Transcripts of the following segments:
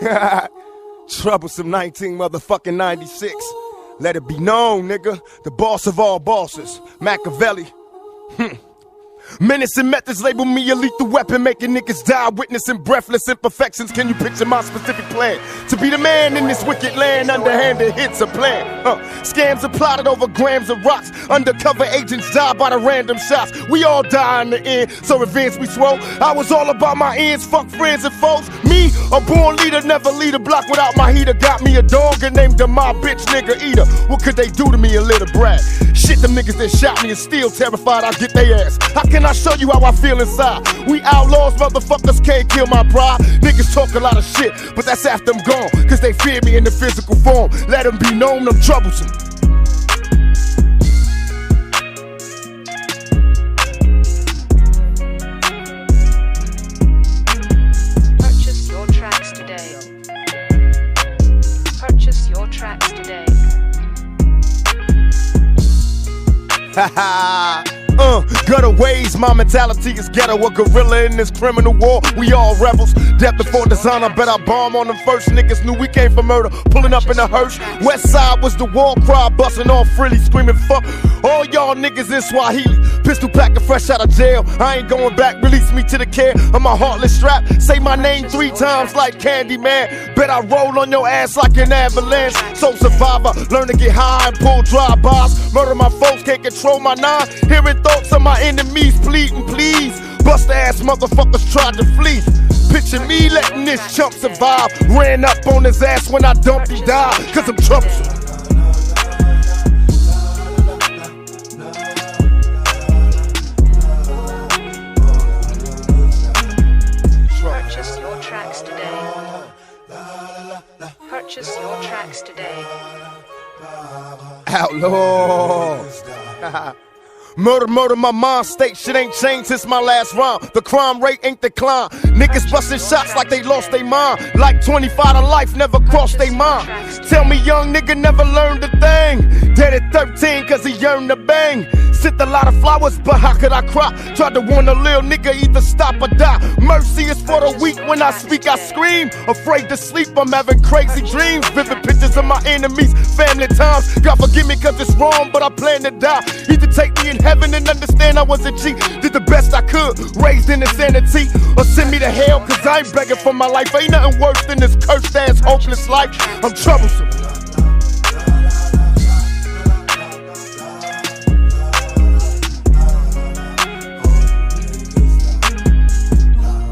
Troublesome 19 motherfucking 96. Let it be known, nigga. The boss of all bosses. Machiavelli. Menace and methods label me a lethal weapon, making niggas die, witnessing breathless imperfections. Can you picture my specific plan? To be the man in this wicked land, underhanded hits a plan. Scams are plotted over grams of rocks. Undercover agents die by the random shots. We all die in the end, so revenge we swole. I was all about my ends, fuck friends and foes. Me, a born leader, never lead a block without my heater. Got me a dog and named him my bitch nigga eater. What could they do to me, a little brat? Shit, them niggas that shot me and still terrified I'll get their ass. How can I show you how I feel inside? We outlaws, motherfuckers can't kill my pride. Niggas talk a lot of shit, but that's after I'm gone. Cause they fear me in the physical form. Let them be known I'm troublesome. Purchase your tracks today. Purchase your tracks today. Haha. Gutter ways, my mentality is ghetto. A gorilla in this criminal war. We all rebels. Death before design, I bet I bomb on them first. Niggas knew we came for murder. Pulling up in a hearse. West side was the war cry, busting off frilly, screaming fuck all y'all niggas in Swahili. Pistol packing fresh out of jail. I ain't going back. Release me to the care of my heartless strap. Say my name 3 times like Candyman. Bet I roll on your ass like an avalanche. Soul survivor, learn to get high and pull drive-bys. Murder my folks, can't control my nine. Hearing thoughts of my enemies pleading, please. Bust ass motherfuckers tried to flee. Picture me letting this chump survive. Ran up on his ass when I dumped he died. Cause I'm troublesome. Purchase your tracks today. Purchase your tracks today. Outlaws. Murder, my mind state shit ain't changed since my last rhyme. The crime rate ain't declined. Niggas busting shots like they lost their mind. Like 25 to life never crossed their mind. Tell me young nigga never learned a thing. Dead at 13 cause he yearned to bang. Sent a lot of flowers, but how could I cry? Tried to warn a little nigga, either stop or die. Mercy is for the weak, when I speak I scream. Afraid to sleep, I'm having crazy dreams. Vivid pictures of my enemies, family times. God forgive me cause it's wrong, but I plan to die. Either take me in heaven and understand I was a G. Did the best I could, raised in insanity. Or send me to hell cause I ain't begging for my life. Ain't nothing worse than this cursed ass hopeless life. I'm troublesome.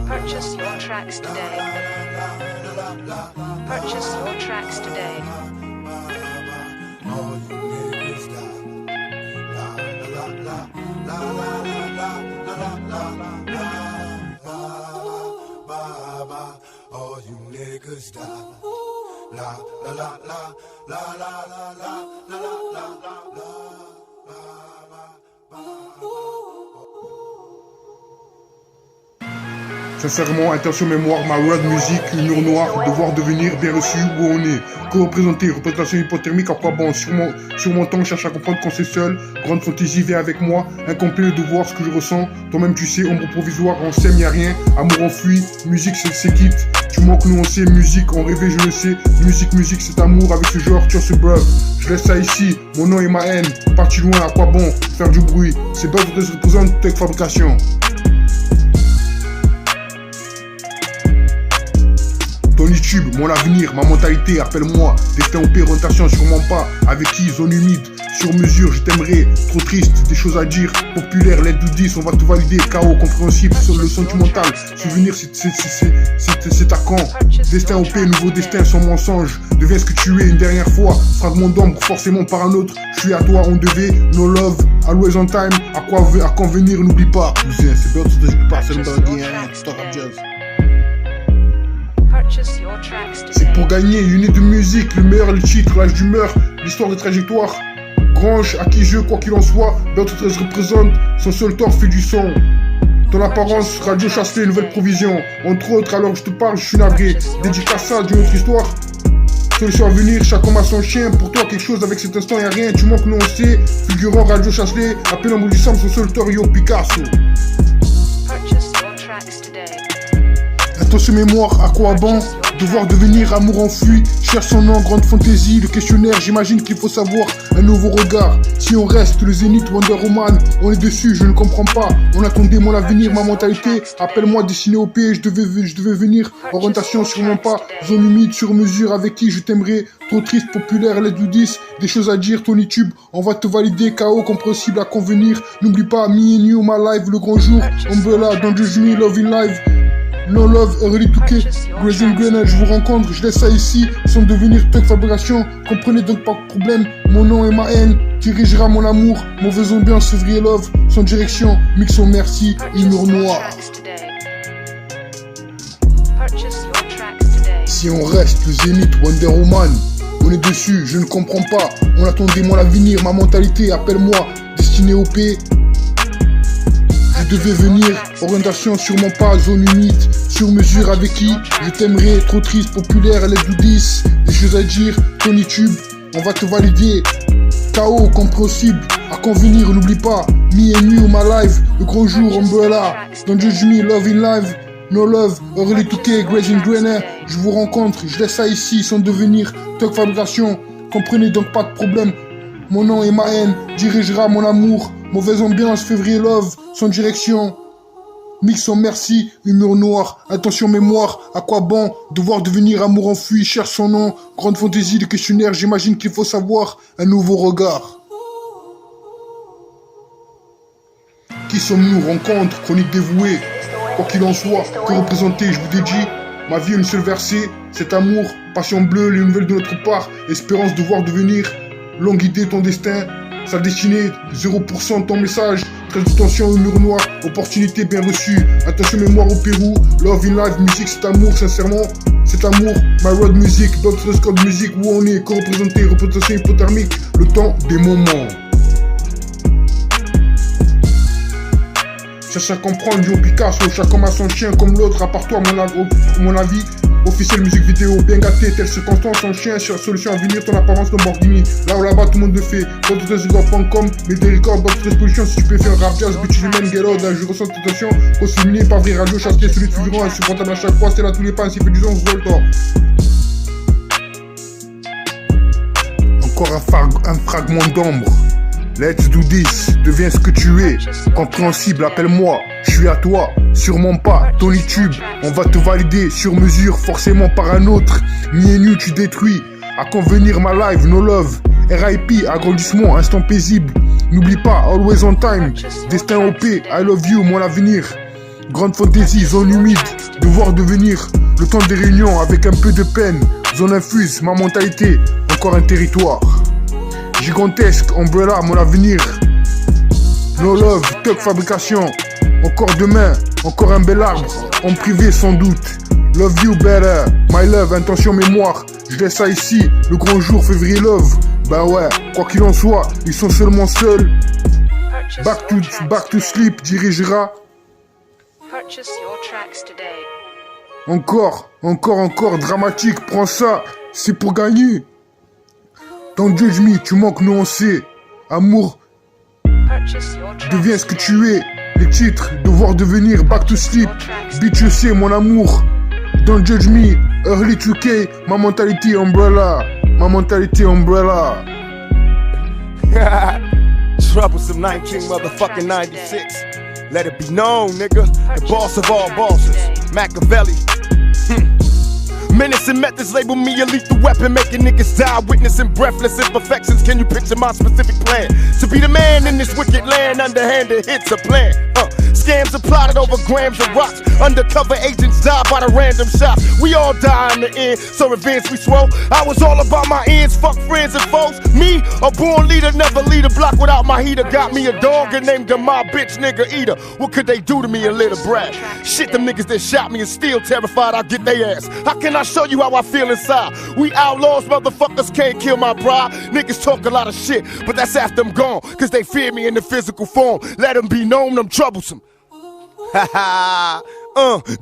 Purchase your tracks today. Purchase your tracks today. All you niggas die. La la la la la la la la la la la Sincèrement, intention mémoire, ma world music, humour noir, devoir devenir bien reçu où on est. Co-représenté, représentation hypothermique, à quoi bon? Sur mon temps, cherche à comprendre qu'on c'est seul. Grande fantaisie, viens avec moi. Incomplet de voir ce que je ressens. Toi-même tu sais, ombre provisoire, on s'aime, y'a rien. Amour enfui, musique c'est quitte. Tu manques, nous on sait, musique, on rêvait, je le sais. Musique, c'est amour avec ce genre, tu vois ce bruv. Je laisse ça ici, mon nom et ma haine. Parti loin, à quoi bon? Faire du bruit. C'est pas que je représente Tech Fabrication. Ton YouTube, mon avenir, ma mentalité, appelle-moi. Destin OP, rotation, sûrement pas. Avec qui, zone humide, sur mesure, je t'aimerais. Trop triste, des choses à dire. Populaire, l'aide du 10, on va te valider. KO, compréhensible, sur le sentimental. Souvenir, c'est à quand. Destin OP, nouveau destin, sans mensonge. Deviens ce que tu es une dernière fois. Fragment d'ombre, forcément par un autre. Je suis à toi, on devait. No love, always on time. À quand venir, n'oublie pas. Cousin, c'est bien tout ce que je passe, c'est le jazz. C'est pour gagner, unité de musique, le meilleur, le titre, l'âge d'humeur, l'histoire de trajectoire. Grange, à qui je, quoi qu'il en soit, Bertrand 13 représente, son seul tort fait du son. Ton apparence, Radio Chasselet, nouvelle provision. Entre autres, alors que je te parle, je suis navré. Dédicace ça d'une autre histoire. Solution à venir, chaque homme a son chien. Pour toi, quelque chose avec cet instant, y'a rien. Tu manques, nous on sait. Figurant, Radio Chasselet, appel en bout du sang, son seul tort, yo, Picasso. Attention mémoire, à quoi bon? devoir devenir amour enfui, cherche son nom, grande fantaisie, le questionnaire, j'imagine qu'il faut savoir un nouveau regard. Si on reste le Zénith Wonder Woman, on est dessus, je ne comprends pas. On attendait mon avenir, ma mentalité, appelle-moi destiné au pays, je devais venir, orientation sur mon pas, zone humide, sur mesure, avec qui je t'aimerais, trop triste, populaire, l'aide du 10, des choses à dire, Tony Tube, on va te valider, KO, compréhensible à convenir, n'oublie pas, me and you, my life, le grand jour, Umbrella, don't judge me, love in live. No love, early to K, Grazing Grenade, je vous rencontre, je laisse ça ici, sans devenir Thug Fabrication, comprenez donc pas de problème, mon nom et ma haine, dirigera mon amour, mauvaise ambiance, février love, sans direction, mix au merci, humour noir. Si on reste le Zénith Wonder Woman, on est dessus, je ne comprends pas, on attendait mon avenir, ma mentalité, appelle-moi, destiné au P. Je devais venir, orientation sur mon pas, zone humide, sur mesure avec qui je t'aimerais, trop triste, populaire, l'aide du 10, des choses à dire, Tony Tube, on va te valider, KO, compréhensible, à convenir, n'oublie pas, me and you, my life, le grand jour, Umbrella, don't judge me, love in life, no love, early to K, Grazing Grenade, je vous rencontre, je laisse ça ici, sans devenir Thug Fabrication, comprenez donc pas de problème, mon nom et ma haine, dirigera mon amour, mauvaise ambiance, février love, sans direction. Mix en merci, humour noir, attention mémoire, à quoi bon, devoir devenir amour enfui, cherche son nom, grande fantaisie, le questionnaire, j'imagine qu'il faut savoir, un nouveau regard. Qui sommes-nous, rencontre, chronique dévouée, quoi qu'il en soit, que représenter, je vous dédie, ma vie une seule versée, cet amour, passion bleue, les nouvelles de notre part, espérance devoir devenir, longue idée ton destin, sa destinée, 0% ton message, très attention, humour noir, opportunité bien reçue, attention mémoire au Pérou, love in life, musique, cet amour, sincèrement, cet amour, my road music, d'autres code musique, où on est, co-représenté, représentation hypothermique, le temps des moments. Cherche à comprendre, Joe Picasso, chaque homme a son chien comme l'autre, à part toi, mon avis. Officiel musique vidéo, bien gâté, telle circonstance, son chien, sur solution à venir, ton apparence Lamborghini. Là ou là-bas, tout le monde le fait. Votre.com, mais des records, d'autres expositions, si tu peux faire un rap jazz, bitch humaine, get out, je ressens tentation. Consuminé, pas vrai, radio, chasser, celui de figurant, insupportable à chaque fois, c'est là tous les pas, ainsi fait du son, Voltor. Encore un fragment d'ombre. Let's do this, deviens ce que tu es, compréhensible, appelle-moi, je suis à toi, sûrement pas, Tony Tube, on va te valider, sur mesure, forcément par un autre, me and you, tu détruis, à convenir ma live, no love, RIP, agrandissement, instant paisible, n'oublie pas, always on time, destin OP, I love you, mon avenir, grande fantaisie, zone humide, devoir devenir, le temps des réunions avec un peu de peine, zone infuse, ma mentalité, encore un territoire. Gigantesque, Umbrella, mon avenir. No love, Thug Fabrication. Encore demain, encore un bel arbre. En privé sans doute. Love you better, my love, intention mémoire. Je laisse ça ici, le grand jour, février love. Bah ouais, quoi qu'il en soit, ils sont seulement seuls. Back to sleep dirigera. Encore, dramatique, prends ça, c'est pour gagner. Don't judge me, tu manques nuancé. Amour, deviens ce que tu es. Les titres, devoir devenir, back to sleep. Bitch, je sais, mon amour. Don't judge me, early 2K. Ma mentalité umbrella. Troublesome 19 motherfucking 96. Let it be known, nigga. The boss of all bosses. Machiavelli. Menace and methods label me a lethal weapon, making niggas die, witnessing breathless imperfections. Can you picture my specific plan? To be the man in this wicked land, underhanded hits a plan. Scams are plotted over grams of rocks. Undercover agents die by the random shots. We all die in the end, so revenge we swole. I was all about my ends, fuck friends and foes. Me, a born leader, never lead a block without my heater. Got me a dog and named him my bitch nigga eater. What could they do to me, a little brat? Shit, them niggas that shot me is still terrified I'll get their ass. How can I show you how I feel inside? We outlaws, motherfuckers can't kill my bride. Niggas talk a lot of shit, but that's after I'm gone. Cause they fear me in the physical form. Let them be known I'm troublesome. Ha ha.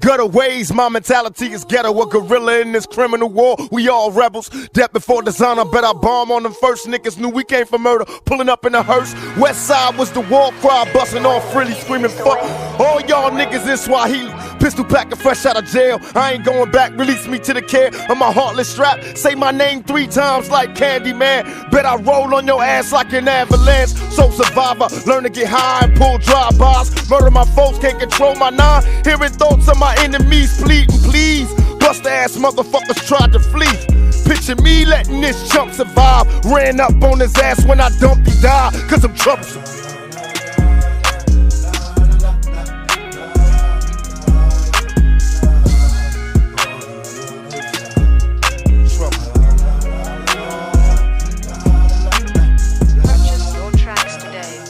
Gutter ways, my mentality is ghetto. A gorilla in this criminal war. We all rebels. Death before dishonor. Bet I bomb on them first. Niggas knew we came for murder. Pulling up in a hearse. West side was the war cry. Busting off freely screaming fuck all y'all niggas in Swahili. Pistol packing fresh out of jail. I ain't going back, release me to the care of my heartless strap. Say my name 3 times like Candyman. Bet I roll on your ass like an avalanche. So survivor, learn to get high and pull drive-bys. Murder my foes, can't control my nine. Hearing thoughts of my enemies pleading, please. Bust ass motherfuckers tried to flee. Picture me letting this chump survive. Ran up on his ass when I dumped, he died. Cause I'm troublesome. Purchase your tracks today.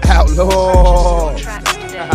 Outlaw. Purchase your tracks today.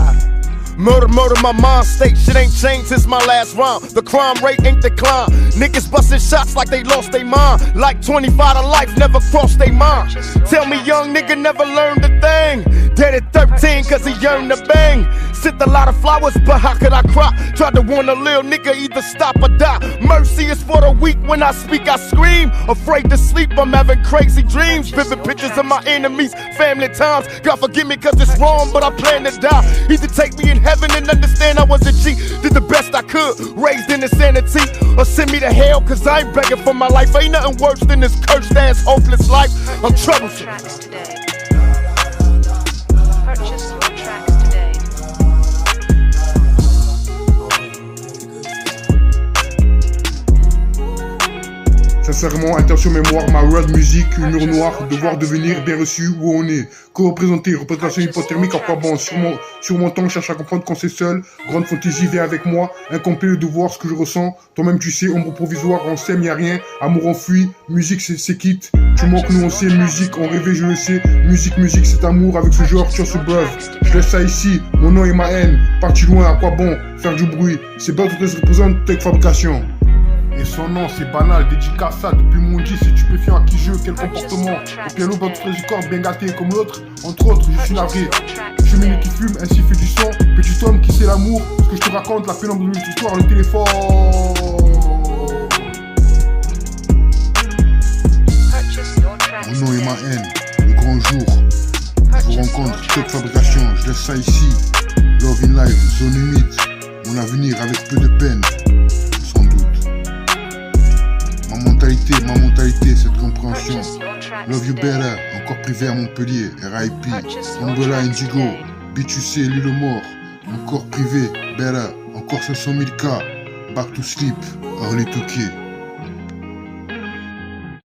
Murder, my mind state, shit ain't changed since my last round. The crime rate ain't declined. Niggas busting shots like they lost their mind. Like 25 to life, never crossed their mind. Tell me young nigga never learned a thing. Dead at 13 cause he yearned to bang. Sent a lot of flowers, but how could I cry? Tried to warn a little nigga, either stop or die. Mercy is for the weak, when I speak I scream. Afraid to sleep, I'm having crazy dreams. Vivid pictures of my enemies, family times. God forgive me cause it's wrong, but I plan to die. Either take me in heaven and understand I was a G. Did the best I could, raised in insanity. Or send me to hell cause I ain't begging for my life. Ain't nothing worse than this cursed ass hopeless life. I'm Purchase your troublesome. tracks today. Purchase your tracks today. Sincèrement, intention mémoire, ma world music, humour noir, devoir devenir bien reçu où on est. Co-représenté, représentation hypothermique, à quoi bon? Sur mon temps, cherche à comprendre qu'on c'est seul. Grande fantaisie, viens avec moi. Incomplet le devoir, ce que je ressens. Toi-même tu sais, ombre provisoire, on s'aime, y'a rien. Amour enfui, musique c'est quitte. Tu manques, nous on sait, musique, on rêvait, je le sais. Musique, c'est amour, avec ce genre, tu ce bluff. Je laisse ça ici, mon nom et ma haine. Parti loin, à quoi bon? Faire du bruit, c'est pas tout ce que représente Tech Fabrication. Et son nom c'est banal, dédicace ça depuis mon dit, c'est stupéfiant à qui jeu, quel comportement. Au piano, dans toutes les cordes, bien gâté comme l'autre. Entre autres, je suis navré. Cheminée qui fume, ainsi fait du son. Petit homme qui sait l'amour, ce que je te raconte, la pénombre de l'histoire, le téléphone. Mon nom et ma haine, le grand jour. Je vous rencontre, Tech Fabrication, je laisse ça ici. Love in life, zone humide. Mon avenir avec peu de peine. Sans doute. Ma mentalité, cette compréhension. Love you better, encore privé à Montpellier, RIP. Umbrella Indigo, B2C, l'île mort. Encore privé, better, encore 500 000 cas. Back to sleep, early to key.